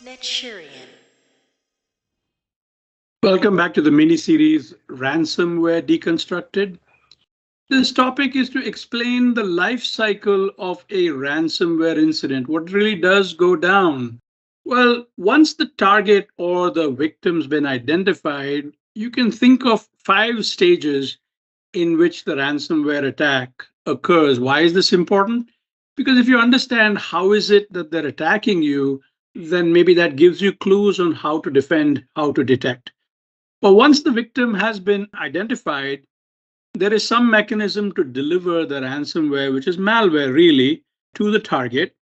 Netshirian. Welcome back to the mini-series Ransomware Deconstructed. This topic is to explain the life cycle of a ransomware incident. What really does go down? Well, once the target or the victim's been identified, you can think of 5 stages in which the ransomware attack occurs. Why is this important? Because if you understand how is it that they're attacking you, then maybe that gives you clues on how to defend, how to detect. But once the victim has been identified, there is some mechanism to deliver the ransomware, which is malware really, to the target,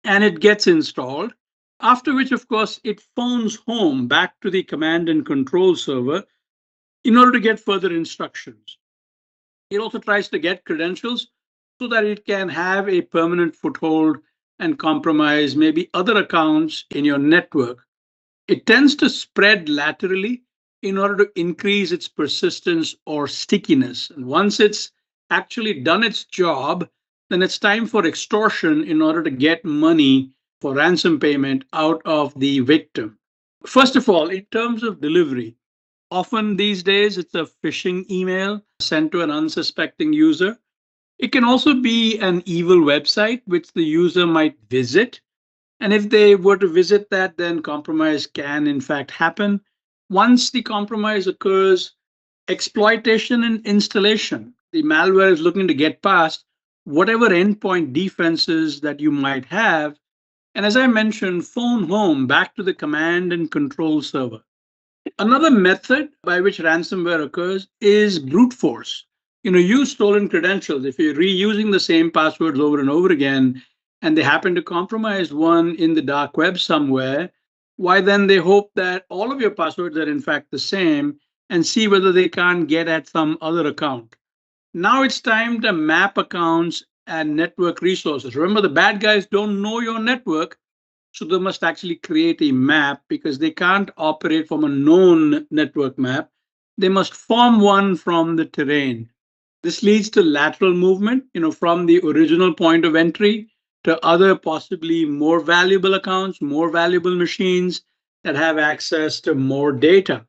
and it gets installed. After which, of course, it phones home back to the command and control server in order to get further instructions. It also tries to get credentials so that it can have a permanent foothold and compromise maybe other accounts in your network. It tends to spread laterally in order to increase its persistence or stickiness. And once it's actually done its job, then it's time for extortion in order to get money for ransom payment out of the victim. First of all, in terms of delivery, often these days it's a phishing email sent to an unsuspecting user. It can also be an evil website which the user might visit, and if they were to visit that, then compromise can in fact happen. Once the compromise occurs, exploitation and installation. The malware is looking to get past whatever endpoint defenses that you might have. And as I mentioned, phone home back to the command and control server. Another method by which ransomware occurs is brute force. Use stolen credentials. If you're reusing the same passwords over and over again, and they happen to compromise one in the dark web somewhere, why then they hope that all of your passwords are in fact the same and see whether they can't get at some other account. Now it's time to map accounts and network resources. Remember, the bad guys don't know your network, so they must actually create a map because they can't operate from a known network map. They must form one from the terrain. This leads to lateral movement, from the original point of entry to other possibly more valuable accounts, more valuable machines that have access to more data.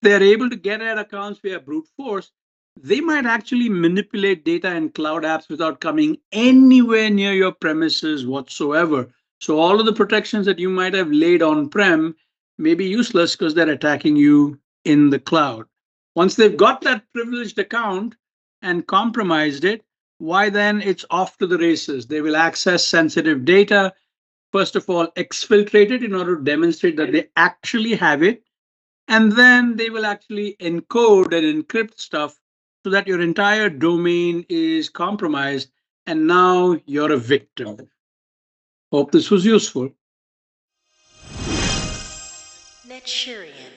They're able to get at accounts via brute force. They might actually manipulate data in cloud apps without coming anywhere near your premises whatsoever. So all of the protections that you might have laid on-prem may be useless because they're attacking you in the cloud. Once they've got that privileged account and compromised it, why then it's off to the races. They will access sensitive data, first of all, exfiltrate it in order to demonstrate that they actually have it. And then they will actually encode and encrypt stuff so that your entire domain is compromised. And now you're a victim. Hope this was useful. Netshirian.